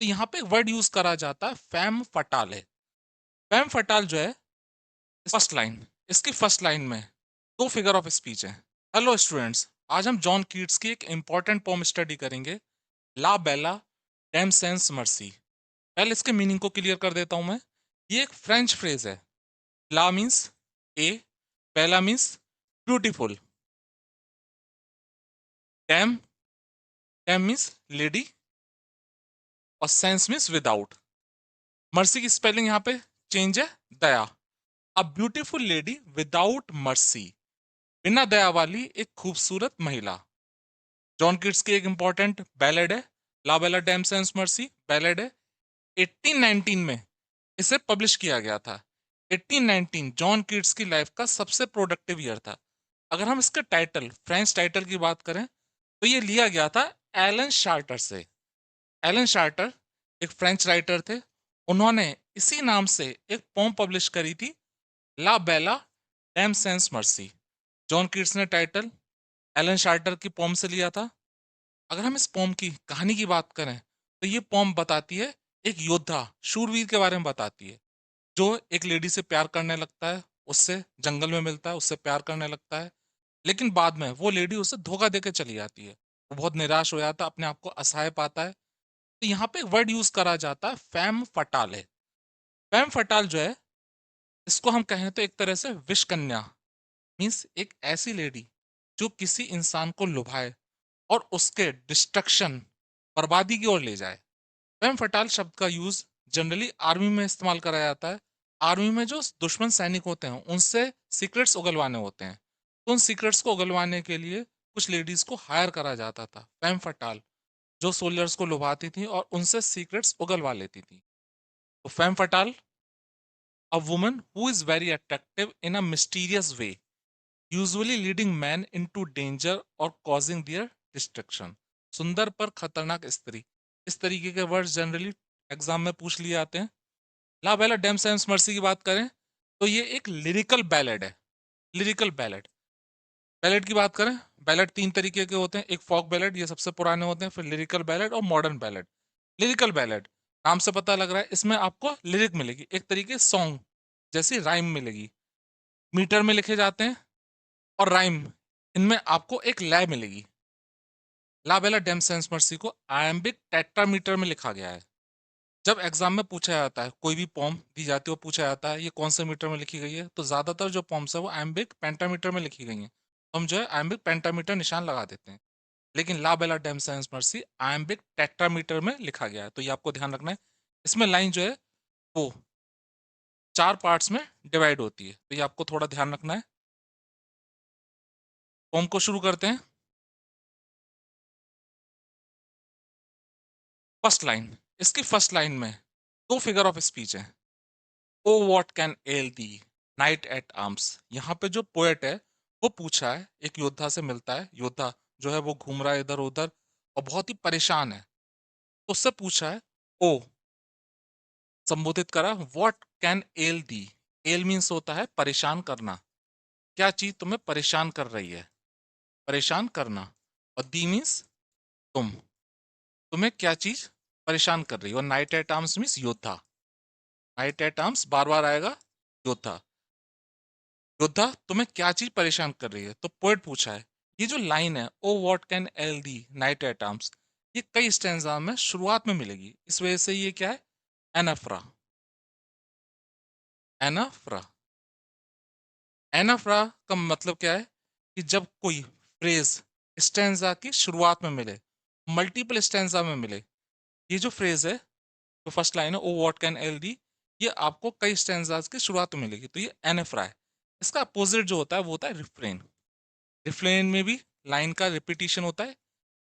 तो यहाँ पे एक वर्ड यूज करा जाता है फैम फटाल है। फैम फटाल जो है फर्स्ट लाइन, इसकी फर्स्ट लाइन में दो फिगर ऑफ स्पीच है। हेलो स्टूडेंट्स, आज हम जॉन कीट्स की एक इंपॉर्टेंट पोम स्टडी करेंगे, ला बेला डैम सेंस मर्सी। पहले इसके मीनिंग को क्लियर कर देता हूं मैं। ये एक फ्रेंच फ्रेज है। La means a, belle means beautiful, dame dame means lady, और सेंस मीन्स विदाउट। मर्सी की स्पेलिंग यहाँ पे चेंज है, दया। A beautiful lady without mercy, बिना दया वाली एक खूबसूरत महिला। जॉन किट्स की एक इंपॉर्टेंट बैलेड है, ला belle dame sans mercy ballad है। 1819 में इसे पब्लिश किया गया था। 1819 जॉन किट्स की लाइफ का सबसे प्रोडक्टिव ईयर था। अगर हम इसके टाइटल, फ्रेंच टाइटल की बात करें, तो ये लिया गया था एलन शार्टर से। एलन शार्टर एक फ्रेंच राइटर थे। उन्होंने इसी नाम से एक पोम पब्लिश करी थी, la belle dame sans merci. John Keats ने टाइटल एलन शार्टर की पोम से लिया था। अगर हम इस पोम की कहानी की बात करें, तो ये पोम बताती है एक योद्धा, शूरवीर के बारे में बताती है, जो एक लेडी से प्यार करने लगता है, उससे जंगल में मिलता है, उससे प्यार करने लगता है, लेकिन बाद में वो लेडी उसे धोखा देकर चली जाती है। वो बहुत निराश हो जाता है, अपने आप को असहाय पाता है। तो यहाँ पे एक वर्ड यूज करा जाता है फैम फटाल है। फैम फटाल जो है, इसको हम कहें तो एक तरह से विष कन्या, मीन्स एक ऐसी लेडी जो किसी इंसान को लुभाए और उसके डिस्ट्रक्शन, बर्बादी की ओर ले जाए। फैम फटाल शब्द का यूज जनरली आर्मी में इस्तेमाल करा जाता है। आर्मी में जो दुश्मन सैनिक होते हैं, उनसे सीक्रेट्स उगलवाने होते हैं, तो उन सीक्रेट्स को उगलवाने के लिए कुछ लेडीज को हायर करा जाता था, फैम फटाल, जो सोल्जर्स को लुभाती थी और उनसे सीक्रेट्स उगलवा लेती थी। तो fam फटाल, a woman who is very attractive in a mysterious way, usually leading man into danger और कॉजिंग देयर डिस्ट्रक्शन। सुंदर पर खतरनाक स्त्री, इस तरीके के वर्ड्स जनरली एग्जाम में पूछ लिए जाते हैं। ला बेला डैम सेंस मर्सी की बात करें, तो ये एक लिरिकल बैलेड है। लिरिकल बैलेड, बैलेड की बात करें, बैलेड तीन तरीके के होते हैं। एक फोक बैलेड, ये सबसे पुराने होते हैं, फिर लिरिकल बैलेड और मॉडर्न बैलेड। लिरिकल बैलेड, नाम से पता लग रहा है, इसमें आपको लिरिक मिलेगी, एक तरीके सॉन्ग जैसी राइम मिलेगी, मीटर में लिखे जाते हैं, और राइम, इनमें आपको एक लय मिलेगी। ला बेला डैम सेंस मर्सी को आयम्बिक टेट्रामीटर में लिखा गया है। जब एग्जाम में पूछा जाता है, कोई भी पॉम दी जाती है, वो पूछा जाता है ये कौन से मीटर में लिखी गई है, तो ज्यादातर जो पॉम्स है वो आयम्बिक पेंटामीटर में लिखी गई हैं, तो हम जो है आयम्बिक पेंटामीटर निशान लगा देते हैं। लेकिन la belle dame sans merci iambic tetrameter में लिखा गया है, तो ये आपको ध्यान रखना है। इसमें लाइन जो है वो चार पार्ट्स में डिवाइड होती है, तो ये आपको थोड़ा ध्यान रखना है। पॉम को शुरू करते हैं। फर्स्ट लाइन, इसकी फर्स्ट लाइन में दो फिगर ऑफ स्पीच है। O what can ail thee knight at arms. यहाँ पे जो पोएट है, वो पूछा है, एक योद्धा से मिलता है, योद्धा जो है वो घूम रहा है इधर उधर और बहुत ही परेशान है, तो उससे पूछा है, ओ, संबोधित करा, what can ail the. L means होता है परेशान करना, क्या चीज तुम्हें परेशान कर रही है, परेशान करना। और दी मीन्स तुम, तुम्हें क्या चीज परेशान कर रही है। और नाइट एट आर्म्स मीन्स योद्धा, नाइट एट आर्म्स बार बार आएगा, योद्धा। योद्धा, तुम्हें क्या चीज परेशान कर रही है, तो पोएट पूछा है। ये जो लाइन है, O what can ail thee knight at arms, ये कई स्टैंजा में शुरुआत में मिलेगी, इस वजह से ये क्या है, एनाफ्रा। एनाफ्रा, एनाफ्रा का मतलब क्या है कि जब कोई फ्रेज स्टैंजा की शुरुआत में मिले, मल्टीपल स्टैंजा में मिले। ये जो फ्रेज है, जो फर्स्ट लाइन है, ओ व्हाट कैन एल दी, ये आपको कई स्टैंजाज की शुरुआत में मिलेगी, तो ये एनाफ्रा है। इसका अपोजिट जो होता है वो होता है रिफ्रेन। रिफ्रेन में भी लाइन का रिपीटिशन होता है,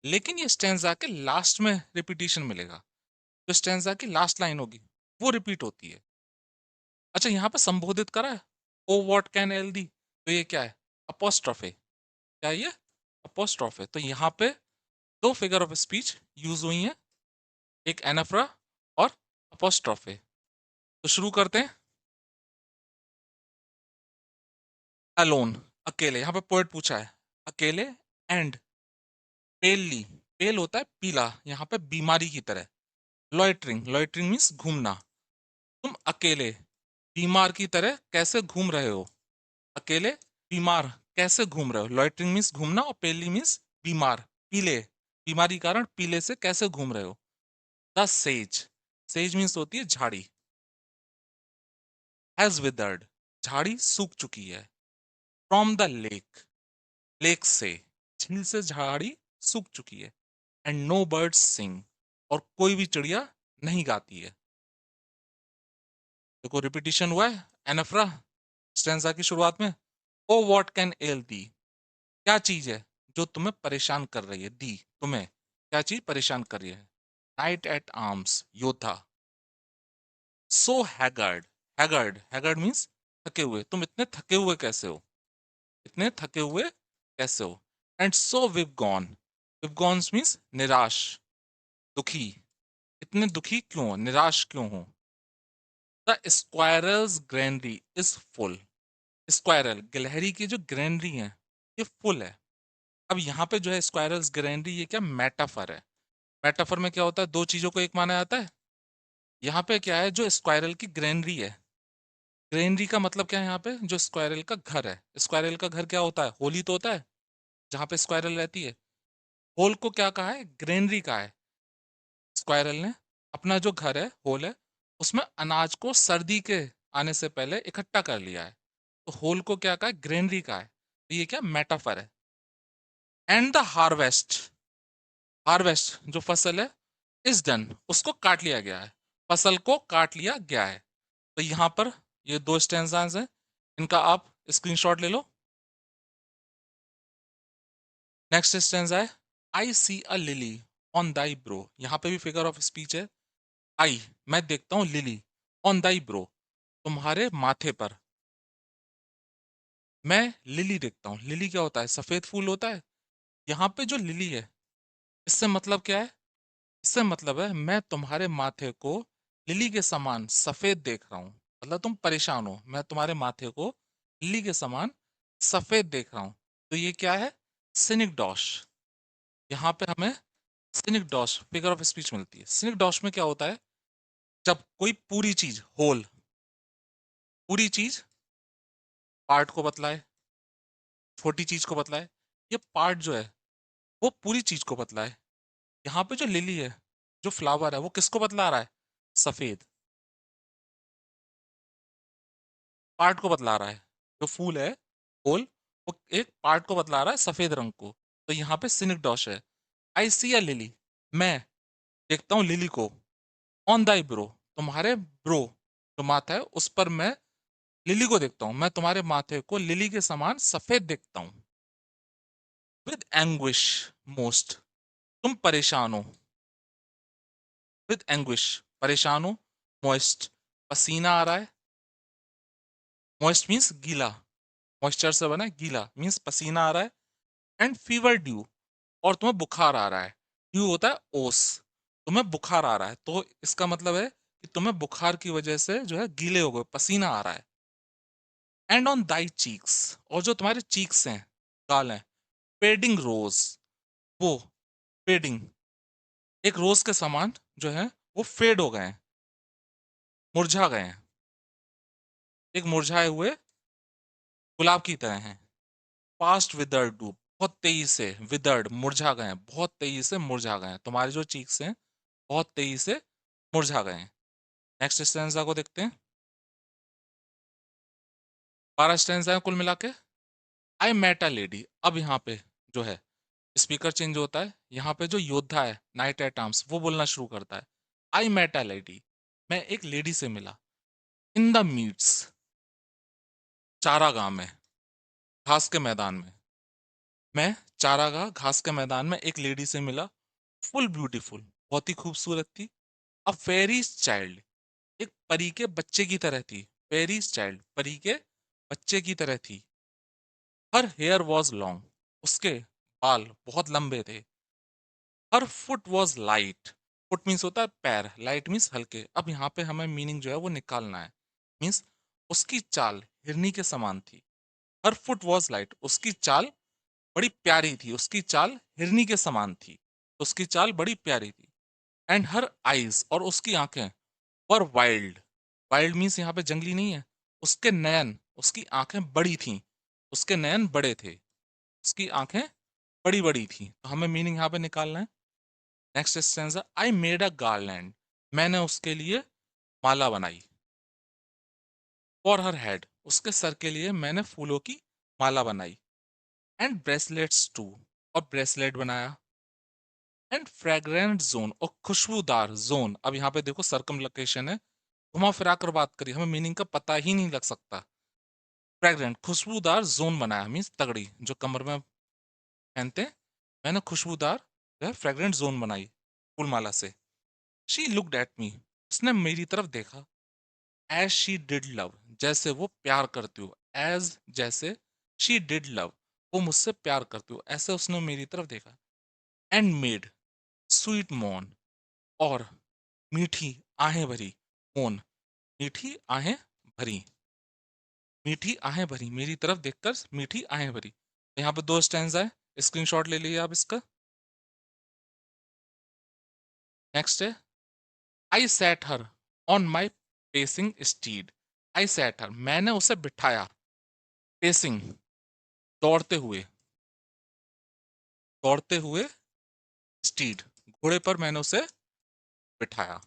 लेकिन ये स्टैंजा के लास्ट में रिपीटिशन मिलेगा। जो स्टैंजा की लास्ट लाइन होगी वो रिपीट होती है। अच्छा, यहाँ पे संबोधित करा है, ओ व्हाट कैन एल दी, तो ये क्या है, अपोस्ट्रोफे। क्या है ये, अपोस्ट्रोफे। तो यहाँ पे दो फिगर ऑफ स्पीच यूज हुई हैं, एक एनाफ्रा और अपोस्ट्रोफे। तो शुरू करते हैं। अलोन, अकेले, यहाँ पे पोएट पूछा है, अकेले। एंड पेलली, पेल होता है पीला, यहाँ पे बीमारी की तरह। लॉइटरिंग, लॉइटरिंग मीन्स घूमना। तुम अकेले बीमार की तरह कैसे घूम रहे हो? अकेले बीमार कैसे घूम रहे हो? लॉइटरिंग मीन्स घूमना और पेली मीन्स बीमार, पीले, बीमारी कारण पीले से कैसे घूम रहे हो? द सेज, सेज मीन्स होती है झाड़ी। हैज विदर्ड, झाड़ी सूख चुकी है। फ्रॉम द लेक, लेक से, झील से झाड़ी सूख चुकी है। एंड नो बर्ड्स सिंग, और कोई भी चिड़िया नहीं गाती है। देखो रिपीटिशन हुआ है एनफ्रा स्टेंजा की शुरुआत में। ओ व्हाट कैन एल दी, क्या चीज है जो तुम्हें परेशान कर रही है? दी, तुम्हें क्या चीज परेशान कर रही है? नाइट एट आर्म्स, योद्धा। सो हैगर्ड, हैगर्ड, हैगर्ड मीन्स थके हुए, तुम इतने थके हुए कैसे हो? इतने थके हुए कैसे हो? एंड सो विवगॉन, विवगॉन्स मीन्स निराश, दुखी, इतने दुखी क्यों हो, निराश क्यों हो? The squirrels granary is full, squirrel गिलहरी की जो ग्रैनरी है ये फुल है। अब यहाँ पे जो है स्क्वायरल्स ग्रैनरी, ये क्या मेटाफर है? मेटाफर में क्या होता है, दो चीजों को एक माना जाता है। यहाँ पे क्या है, जो स्क्वायरल की ग्रैनरी है, ग्रैनरी का मतलब क्या है? यहाँ पे जो स्क्वायरल का घर है, स्क्वायरल का घर क्या होता है? होली तो होता है जहाँ पे स्क्वायरल रहती है। होल को क्या कहा है? ग्रैनरी कहा है। स्क्वायरल ने अपना जो घर है, होल है, उसमें अनाज को सर्दी के आने से पहले इकट्ठा कर लिया है। तो होल को क्या कहा है? ग्रैनरी का है। तो ये क्या मेटाफर है। एंड द हार्वेस्ट, हार्वेस्ट जो फसल है, इज डन, उसको काट लिया गया है, फसल को काट लिया गया है। तो यहाँ पर ये दो स्टेंजाज हैं, इनका आप स्क्रीनशॉट ले लो। नेक्स्ट स्टेंजा है, आई सी अ लिली ऑन दाई ब्रो, यहाँ पे भी फिगर ऑफ स्पीच है। आई, मैं देखता हूँ, लिली, ऑन दाई ब्रो, तुम्हारे माथे पर। मैं लिली देखता हूँ, लिली क्या होता है? सफेद फूल होता है। यहाँ पे जो लिली है, इससे मतलब क्या है? इससे मतलब है मैं तुम्हारे माथे को लिली के समान सफेद देख रहा हूं, मतलब तुम परेशान हो, मैं तुम्हारे माथे को लिली के समान सफेद देख रहा हूं। तो ये क्या है? Scenic Dash. यहाँ पे हमें scenic Dash figure of speech मिलती है। सिनिक डॉश में क्या होता है? जब कोई पूरी चीज, होल, पूरी चीज पार्ट को बतलाए, छोटी चीज को बतलाए, ये पार्ट जो है वो पूरी चीज को बतलाए। यहाँ पे जो लिली है, जो फ्लावर है, वो किसको बतला रहा है? सफेद पार्ट को बतला रहा है। जो फूल है, फूल, वो एक पार्ट को बतला रहा है, सफेद रंग को। तो यहाँ पे सिनिक डॉश है। आई सी अ लिली, मैं देखता हूँ लिली को। ऑन दाई ब्रो, तुम्हारे ब्रो जो माथा है उस पर मैं लिली को देखता हूँ, मैं तुम्हारे माथे को लिली के समान सफेद देखता हूँ। विद एंग्विश मोस्ट, तुम परेशान हो। विद एंग्विश, परेशान हो। मॉइस्ट, पसीना आ रहा है। मॉइस्ट मीन्स गीला, मॉइस्चर से बना है, गीला मीन्स पसीना आ रहा है। एंड फीवर ड्यू, और तुम्हें बुखार आ रहा है। ड्यू होता है ओस, तुम्हें बुखार आ रहा है, तो इसका मतलब है कि तुम्हें बुखार की वजह से जो है गीले हो गए, पसीना आ रहा है। एंड ऑन दाई चीक्स, और जो तुम्हारे चीक्स हैं, गाल हैं, पेडिंग रोज, वो पेडिंग, एक रोज के समान जो है वो फेड हो गए हैं, मुरझा गए हैं, एक मुरझाए हुए गुलाब की तरह हैं। फास्ट विदर्ड डू, बहुत तेजी से, विदर्ड मुरझा गए हैं, बहुत तेजी से मुरझा गए हैं, तुम्हारे जो चीक्स हैं बहुत तेजी से मुरझा गए हैं। नेक्स्ट स्टेंजा को देखते हैं। 12 स्टेंजा है कुल मिला के। आई मेट अ लेडी, अब यहाँ पे जो है स्पीकर चेंज होता है। यहाँ पे जो योद्धा है नाइट एट आर्म्स, वो बोलना शुरू करता है। आई मेट अ लेडी, मैं एक लेडी से मिला। इन द मीट्स, चारागाह में, घास के मैदान में। मैं चारागाह, घास के मैदान में एक लेडी से मिला। फुल ब्यूटीफुल, बहुत ही खूबसूरत थी। अ फेरीज चाइल्ड, एक परी के बच्चे की तरह थी। फेरीज चाइल्ड, परी के बच्चे की तरह थी। हर हेयर वॉज लॉन्ग, उसके बाल बहुत लंबे थे। Her foot was light, foot means होता है पैर, लाइट मीन्स हल्के। अब यहाँ पे हमें मीनिंग जो है वो निकालना है। मीन्स उसकी चाल हिरनी के समान थी। हर फुट वॉज लाइट, उसकी चाल बड़ी प्यारी थी, उसकी चाल हिरनी के समान थी, उसकी चाल बड़ी प्यारी थी। एंड हर आईज, और उसकी आंखें, वर वाइल्ड। वाइल्ड मीन्स यहाँ पे जंगली नहीं है। उसके नयन, उसकी आंखें बड़ी थीं, उसके नयन बड़े थे, उसकी आंखें बड़ी बड़ी थी। तो हमें मीनिंग यहाँ पे निकालना है। Next stanza, I made a garland, मैंने उसके लिए माला बनाई। फॉर हर हेड, उसके सर के लिए मैंने फूलों की माला बनाई। एंड ब्रेसलेट्स टू, और ब्रेसलेट बनाया। एंड फ्रेग्रेंट जोन, और खुशबूदार जोन। अब यहाँ पे देखो सर्कमलोकेशन है, घुमा फिरा कर बात करी, हमें मीनिंग का पता ही नहीं लग सकता। फ्रेग्रेंट, खुशबूदार जोन बनाया, मीन्स तगड़ी जो कमर में पहनते हैं। मैंने खुशबूदार जो है फ्रेग्रेंट जोन बनाई फूलमाला से। शी लुक्ड एट मी, उसने मेरी तरफ देखा। एज शी डिड लव, जैसे वो प्यार करती हो। एज, जैसे, शी डिड लव, वो मुझसे प्यार करती हो, ऐसे उसने मेरी तरफ देखा। एंड मेड स्वीट मोन, और मीठी आहें भरी। मोन, मीठी आहें भरी, मीठी आहें भरी, मेरी तरफ देखकर मीठी आहें भरी। यहाँ पे दो स्टैंजा है, स्क्रीनशॉट ले लीजिए आप इसका। नेक्स्ट है, I sat her on my pacing steed. I sat her, मैंने उसे बिठाया। पेसिंग, दौड़ते हुए, दौड़ते हुए, स्टीड, घोड़े पर मैंने उसे बिठाया।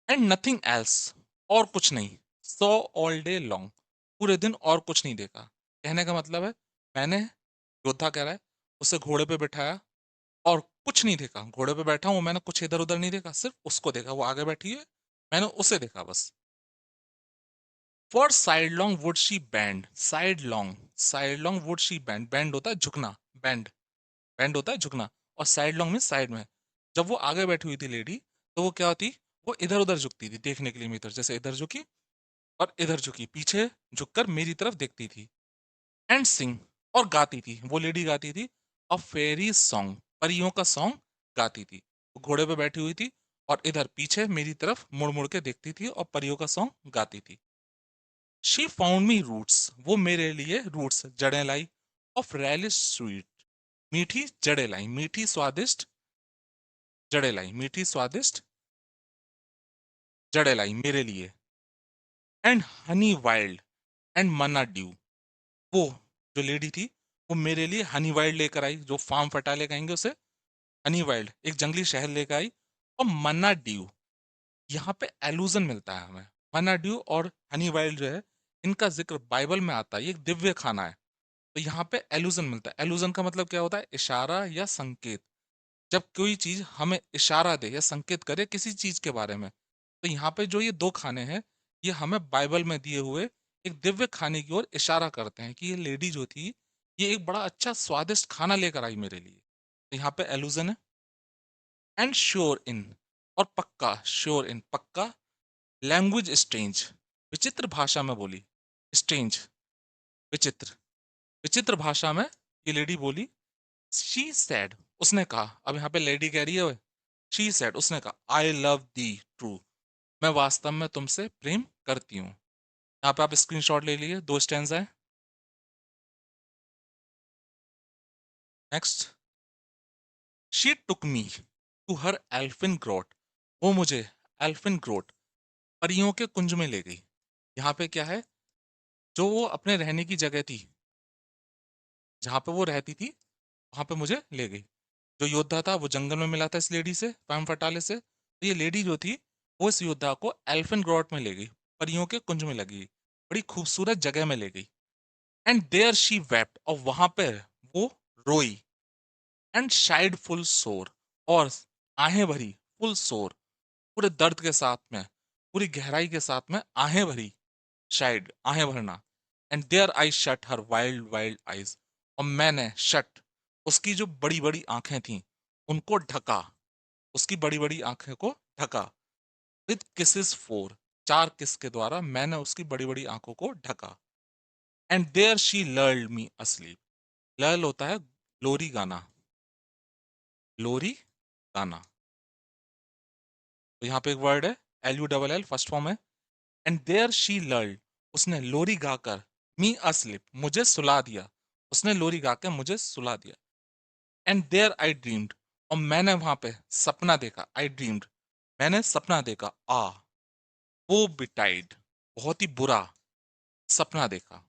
एंड नथिंग एल्स, और कुछ नहीं। सो ऑल डे लॉन्ग, पूरे दिन और कुछ नहीं देखा। कहने का मतलब है, मैंने, योद्धा कह रहा है, उसे घोड़े पे बिठाया और कुछ नहीं देखा। घोड़े पे बैठा हूं, मैंने कुछ इधर उधर नहीं देखा, सिर्फ उसको देखा, वो आगे बैठी है, मैंने उसे देखा बस। For side long would she band, side long, side long would she band, band होता है झुकना, बैंड, बैंड होता है झुकना, और साइड लॉन्ग में साइड में। जब वो आगे बैठी हुई थी लेडी, तो वो क्या होती, वो इधर उधर झुकती थी देखने के लिए मेरी तरफ, जैसे इधर झुकी और इधर झुकी, पीछे झुककर मेरी तरफ देखती थी। एंड सिंग, और गाती थी, वो लेडी गाती थी अ फेरी सॉन्ग, परियों का सॉन्ग गाती थी। वो घोड़े पे बैठी हुई थी और इधर पीछे मेरी तरफ मुड़ मुड़ के देखती थी और परियों का सॉन्ग गाती थी। शी फाउंड मी रूट्स, वो मेरे लिए रूट्स, जड़ें लाई। ऑफ रेलिश स्वीट, मीठी जड़ें लाई, मीठी स्वादिष्ट जड़ें लाई, मीठी स्वादिष्ट जड़ें लाई मेरे लिए। And honey wild, and Manna due, वो जो लेडी थी, वो मेरे लिए हनी वाइल्ड लेकर आई, जो फार्म फटाले कहेंगे उसे, हनी वाइल्ड, एक जंगली शहर लेकर आई। और मन्ना ड्यू, यहाँ पे एलूजन मिलता है हमें। मन्ना ड्यू और हनी वाइल्ड जो है, इनका जिक्र बाइबल में आता है, ये एक दिव्य खाना है। तो यहाँ पे एलूजन मिलता है। एलूजन का मतलब क्या होता है, इशारा या संकेत। जब कोई चीज हमें इशारा दे या संकेत करे किसी चीज के बारे में, तो यहाँ पे जो ये दो खाने हैं, ये हमें बाइबल में दिए हुए एक दिव्य खाने की ओर इशारा करते हैं कि ये लेडी जो थी, ये एक बड़ा अच्छा स्वादिष्ट खाना लेकर आई मेरे लिए। तो यहाँ पे एलूजन है। एंड श्योर इन, और पक्का, श्योर इन पक्का। लैंग्वेज स्ट्रेंज, विचित्र भाषा में बोली। स्ट्रेंज, विचित्र, विचित्र भाषा में ये लेडी बोली। शी सैड, उसने कहा, अब यहाँ पे लेडी कह रही है, शी सैड, उसने कहा, आई लव दी ट्रू, मैं वास्तव में तुमसे प्रेम करती हूँ। यहाँ पे आप स्क्रीनशॉट ले लिए, दो स्टैंजा है। Next, she took me to her elfin grot, वो मुझे एल्फिन ग्रोट, परियों के कुंज में ले गई। यहाँ पे क्या है, जो वो अपने रहने की जगह थी, जहाँ पे वो रहती थी, वहां पे मुझे ले गई। जो योद्धा था वो जंगल में मिला था इस लेडी से, पैम फटाले से, तो ये लेडी जो थी, वो इस योद्धा को एल्फिन ग्रोट में ले गई, परियों के कुंज में लगी, बड़ी खूबसूरत जगह में ले गई। एंड देयर शी वेप्ट, और वहां पे वो रोई। एंड शाइड फुल सोर, और आहें भरी, फुल सोर, पूरे दर्द के साथ में, पूरी गहराई के साथ में आहें भरी, शायद आहें भरना। And there I shut her wild wild eyes, और मैंने शट, उसकी जो बड़ी बड़ी आंखें थीं, उनको ढका, उसकी बड़ी बड़ी आंखें को ढका। विद किसेस फोर, चार किस के द्वारा मैंने उसकी बड़ी बड़ी आंखों को ढका। And there she lulled me asleep, lull होता है लोरी गाना, लोरी गाना। तो यहाँ पे एक वर्ड है, LULL, फर्स्ट फॉर्म है। एंड देयर शी लर्ल्ड, उसने लोरी गाकर, मी अस्लिप, मुझे सुला दिया, उसने लोरी गाकर मुझे सुला दिया। एंड देयर आई ड्रीम्ड, और मैंने वहां पे सपना देखा, आई ड्रीम्ड, मैंने सपना देखा, वो बिटाइड, बहुत ही बुरा सपना देखा।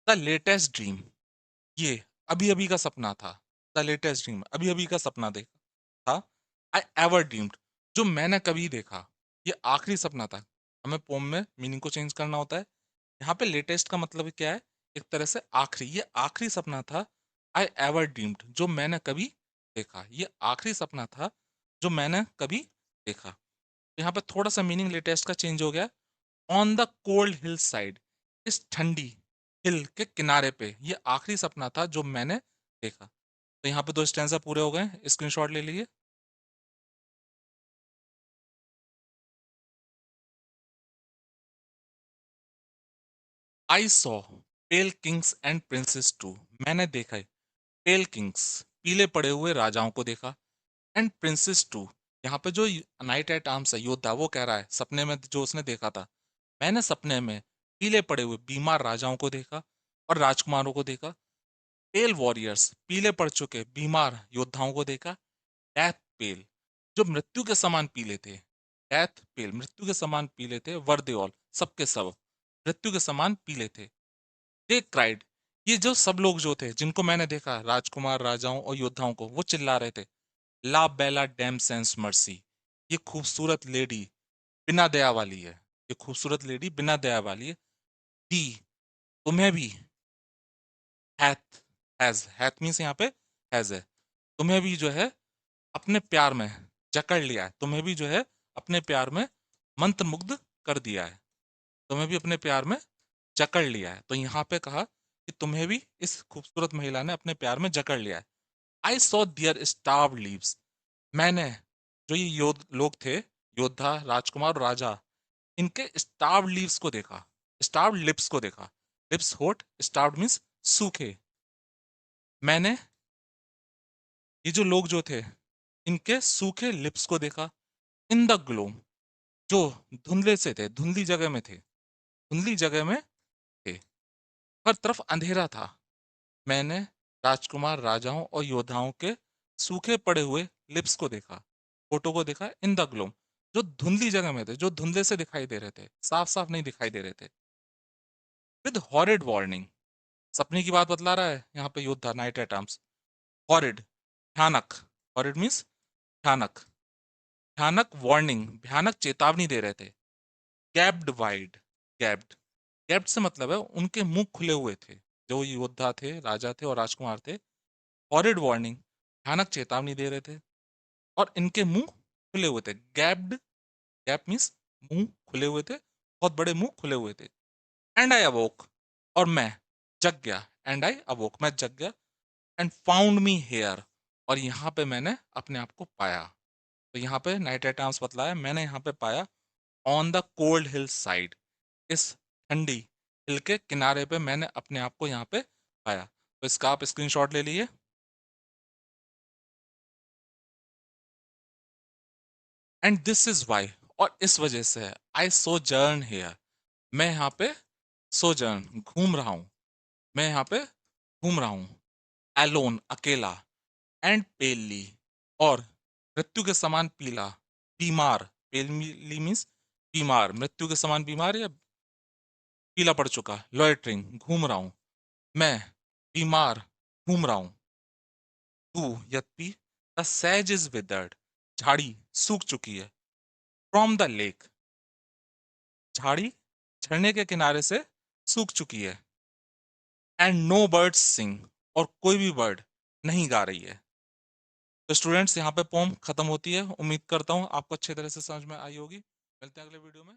द लेटेस्ट ड्रीम, ये अभी अभी का सपना था। द लेटेस्ट ड्रीम, अभी अभी का सपना देखा था। आई एवर ड्रीम्ड, जो मैंने कभी देखा, ये आखिरी सपना था। हमें पोम में मीनिंग को चेंज करना होता है। यहाँ पे लेटेस्ट का मतलब क्या है, एक तरह से आखिरी, ये आखिरी सपना था। आई एवर ड्रीम्ड, जो मैंने कभी देखा, ये आखिरी सपना था जो मैंने कभी देखा। तो यहाँ पे थोड़ा सा मीनिंग लेटेस्ट का चेंज हो गया। On the cold hill side, इस ठंडी हिल के किनारे पे, ये आखिरी सपना था जो मैंने देखा। तो यहाँ पे दो स्टैंजा पूरे हो गए, स्क्रीनशॉट ले लीजिए। I saw pale kings and princes too, मैंने देखा पेल किंग्स, पीले पड़े हुए राजाओं को देखा, एंड प्रिंसेस टू, यहाँ पे जो नाइट एट आर्म्स है योद्धा, वो कह रहा है सपने में जो उसने देखा था, मैंने सपने में पीले पड़े हुए बीमार राजाओं को देखा और राजकुमारों को देखा। पेल वॉरियर्स, पीले पड़ चुके बीमार योद्धाओं को देखा। डेथ पेल, जो मृत्यु के समान पीले थे। डेथ पेल, मृत्यु के समान पीले थे। वर दे ऑल, सबके सब मृत्यु के समान पीले थे। दे क्राइड, ये जो सब लोग जो थे जिनको मैंने देखा, राजकुमार, राजाओं और योद्धाओं को, वो चिल्ला रहे थे, ला बेला डैम सेंस मर्सी, ये खूबसूरत लेडी बिना दया वाली है, ये खूबसूरत लेडी बिना दया वाली है। दी, तुम्हें भी, हैथ, हैथ मीन्स यहाँ पे हैज है, तुम्हें भी जो है अपने प्यार में जकड़ लिया है, तुम्हें भी जो है अपने प्यार में मंत्रमुग्ध कर दिया है, तुम्हें भी अपने प्यार में जकड़ लिया है। तो यहाँ पे कहा कि तुम्हें भी इस खूबसूरत महिला ने अपने प्यार में जकड़ लिया है। I saw their starved leaves, मैंने, जो ये लोग थे, योद्धा, राजकुमार और राजा, इनके स्टार्व लीव्स को देखा, स्टार्व लिप्स को देखा। लिप्स होठ, स्टार्व मीन्स सूखे। मैंने ये जो लोग जो थे, इनके सूखे लिप्स को देखा। इन द ग्लोम, जो धुंधले से थे, धुंधली जगह में थे, धुंधली जगह में थे, हर तरफ अंधेरा था। मैंने राजकुमार, राजाओं और योद्धाओं के सूखे पड़े हुए लिप्स को देखा, फोटो को देखा। इन द ग्लोम, जो धुंधली जगह में थे, जो धुंधले से दिखाई दे रहे थे, साफ साफ नहीं दिखाई दे रहे थे। विद हॉरिड वार्निंग, सपने की बात बतला रहा है यहाँ पे योद्धा, नाइट एट आर्म्स। हॉरिड, भयानक, हॉरिड मीन्स भयानक, भयानक वार्निंग, भयानक चेतावनी दे रहे थे। गैप्ड वाइड, गैप्ड, गैप्ड से मतलब है उनके मुंह खुले हुए थे, जो योद्धा थे, राजा थे और राजकुमार थे। हॉरिड वार्निंग, भयानक चेतावनी दे रहे थे, और इनके मुंह खुले हुए थे। गैप्ड, गैप मीन्स मुंह खुले हुए थे, बहुत बड़े मुंह खुले हुए थे। एंड आई अवोक, और मैं जग गया। एंड आई अवोक, मैं जग गया। एंड फाउंड मी हेयर, और यहाँ पे मैंने अपने आप को पाया। तो यहाँ पे नाइट एट आर्म्स बतलाया, मैंने यहाँ पे पाया on the cold hill side, इस ठंडी हिल के किनारे पे मैंने अपने आप को यहाँ पे पाया। तो इसका आप स्क्रीनशॉट ले लीजिए। एंड दिस इज वाई, और इस वजह से आई सो जर्न हेयर, मैं यहाँ पे सोजर्न, घूम रहा हूँ, मैं यहाँ पे घूम रहा हूँ। एलोन, अकेला। एंड पेलली, और मृत्यु के समान पीला, बीमार, पेलली मीन्स बीमार, मृत्यु के समान बीमार या पीला पड़ चुका। लॉयटरिंग, घूम रहा हूँ, मैं बीमार घूम रहा हूँ। टू, यद्यपि, द सेज इज विदर्ड, झाड़ी सूख चुकी है। फ्रॉम द लेक, झाड़ी झरने के किनारे से सूख चुकी है। एंड नो बर्ड्स सिंग, और कोई भी बर्ड नहीं गा रही है। तो स्टूडेंट्स, यहाँ पे पोम खत्म होती है। उम्मीद करता हूँ आपको अच्छे तरह से समझ में आई होगी। मिलते हैं अगले वीडियो में।